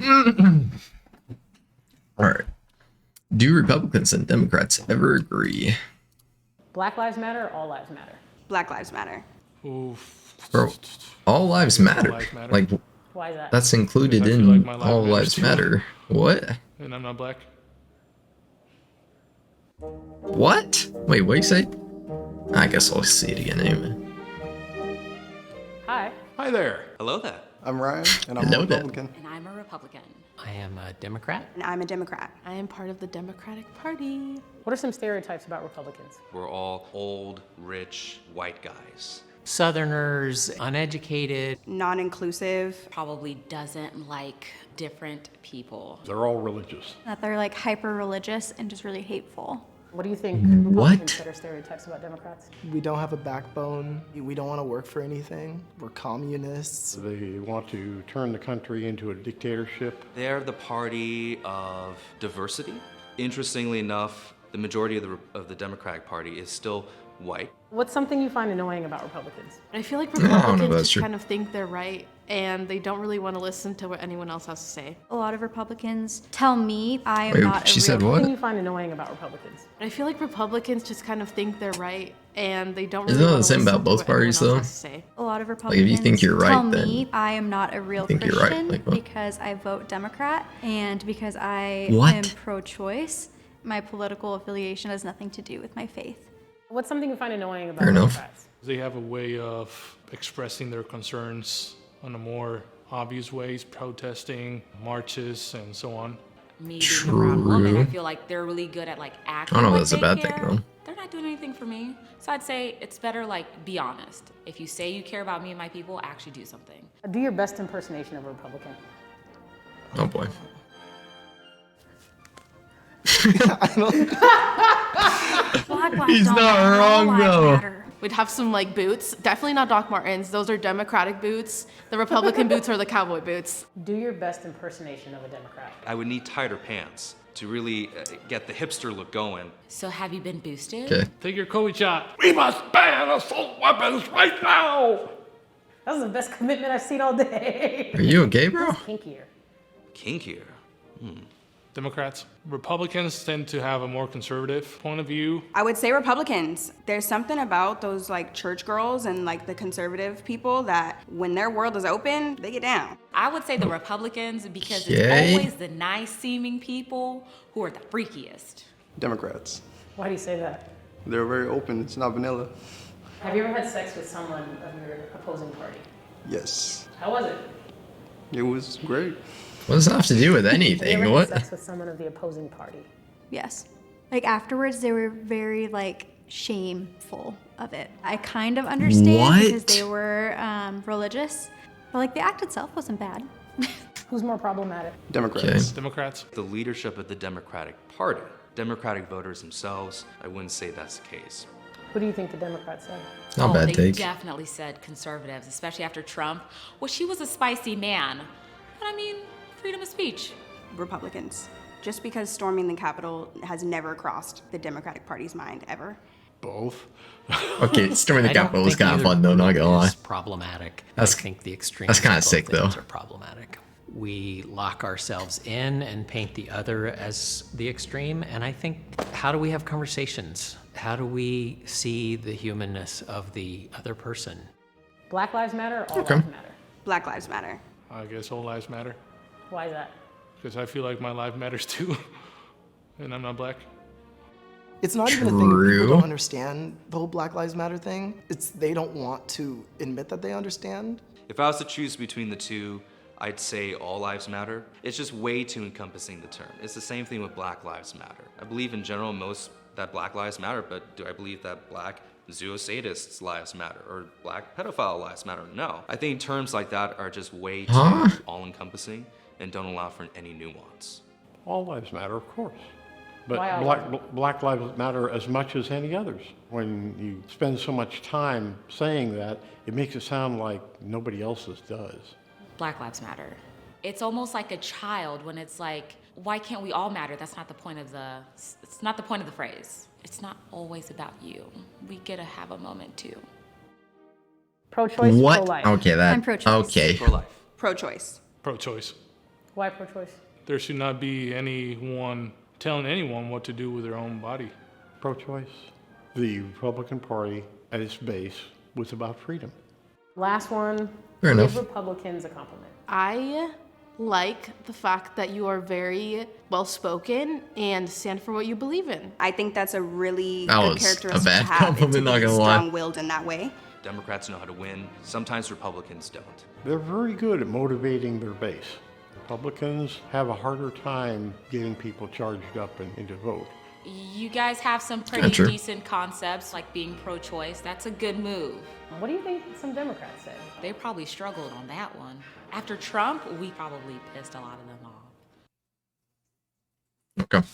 All right. Do Republicans and Democrats ever agree? Black Lives Matter or All Lives Matter? Black Lives Matter. Oof. Bro, all lives matter. lives matter. Like, Why is that? that's included Because I feel in like my life all matters lives too. matter. What? And I'm not black. What? Wait, what you say? I guess I'll see it again anyway. Hi. Hi there. Hello there. I'm Ryan, and I'm Hello a there. Republican. And I'm a Republican. I am a Democrat. And I'm a Democrat. I am part of the Democratic Party. What are some stereotypes about Republicans? We're all old, rich, white guys. Southerners, uneducated. Non-inclusive. Probably doesn't like different people. They're all religious. That they're like hyper religious and just really hateful. What do you think Republicans What? that are stereotypes about Democrats? We don't have a backbone. We don't want to work for anything. We're communists. They want to turn the country into a dictatorship. They're the party of diversity. Interestingly enough, the majority of the Democratic Party is still white. What's something you find annoying about Republicans? I feel like I don't know if Republicans that's just true. kind of think they're right and they don't really want to listen to what anyone else has to say. A lot of Republicans tell me I am Wait, not she a said real what? What do you find annoying about Republicans? I feel like Republicans just kind of think they're right and they don't Isn't really that want the to same listen about to both what anyone parties, else though? has to say. A lot of if Republicans you think you're right, tell then me I am not a real think Christian you're right. Like, what? because I vote Democrat and because I What? am pro-choice. My political affiliation has nothing to do with my faith. What's something you find annoying about Fair enough. Democrats? They have a way of expressing their concerns in a more obvious ways, protesting, marches, and so on. Me being a brown woman, I True. feel like they're really good at like I acting. don't know if like that's a they bad thing, care. though. They're not doing anything for me. So I'd say it's better like be honest. If you say you care about me and my people, actually do something. Do your best impersonation of a Republican. Oh boy. Black lives He's don't not matter, all wrong, lives though. matter. We'd have some like boots, definitely not Doc Martens. Those are Democratic boots. The Republican boots are the cowboy boots. Do your best impersonation of a Democrat. I would need tighter pants to really get the hipster look going. So have you been boosted? Okay. Take your COVID shot. We must ban assault weapons right now. That was the best commitment I've seen all day. Are you okay, bro? Kinkier. Kinkier. Democrats. Republicans tend to have a more conservative point of view. I would say Republicans. There's something about those like church girls and like the conservative people that when their world is open, they get down. I would say the Republicans because Okay. it's always the nice seeming people who are the freakiest. Democrats. Why do you say that? They're very open. It's not vanilla. Have you ever had sex with someone of your opposing party? Yes. How was it? It was great. What does that have to do with Have you anything? ever had What? sex with someone of the opposing party? Yes. Like afterwards, they were very like shameful of it. I kind of understand because What? they were religious, but like the act itself wasn't bad. Who's more problematic? Democrats. Democrats. The leadership of the Democratic Party, Democratic voters themselves, I wouldn't say that's the case. Who do you think the Democrats said? Not bad They take. definitely said conservatives, especially after Trump. Well, she was a spicy man. But I mean, freedom of speech. Republicans. Just because storming the Capitol has never crossed the Democratic Party's mind ever. Both. Okay, storming the I don't Capitol was think kind of either fun though, not group gonna lie. is problematic. That's- I think the extremes. that's kinda of both sick, though. things Are problematic. We lock ourselves in and paint the other as the extreme. And I think, how do we have conversations? How do we see the humanness of the other person? Black Lives Matter or All Okay. Lives Matter? Black Lives Matter. I guess all lives matter. Why is that? Because I feel like my life matters too. And I'm not black. It's not even a thing that True. people don't understand the whole Black Lives Matter thing. It's they don't want to admit that they understand. If I was to choose between the two, I'd say all lives matter. It's just way too encompassing the term. It's the same thing with Black Lives Matter. I believe in general that Black lives matter, but do I believe that Black zoosadists' lives matter or Black pedophile lives matter? No. I think terms like that are just way too Huh? all-encompassing and don't allow for any nuance. All lives matter, of course. But Why all black lives matter as much as any others. When you spend so much time saying that, it makes it sound like nobody else's does. Black Lives Matter. It's almost like a child when it's like, why can't we all matter? That's not the point of it's not the point of the phrase. It's not always about you. We get to have a moment too. Pro-choice, What? pro-life? Okay, that. I'm pro-choice. Okay. Pro-life. Pro-choice. Pro-choice. Why pro-choice? There should not be anyone telling anyone what to do with their own body. Pro-choice. The Republican Party at its base was about freedom. Last one. Fair Give enough. Republicans a compliment. I like the fact that you are very well spoken and stand for what you believe in. I think that's a really That good was a characteristic bad to have. compliment, to not be gonna lie. strong-willed in that way. Democrats know how to win. Sometimes Republicans don't. They're very good at motivating their base. Republicans have a harder time getting people charged up and to vote. You guys have some pretty true. decent concepts, like being pro-choice. That's a good move. What do you think some Democrats said? They probably struggled on that one. After Trump, we probably pissed a lot of them off. Okay.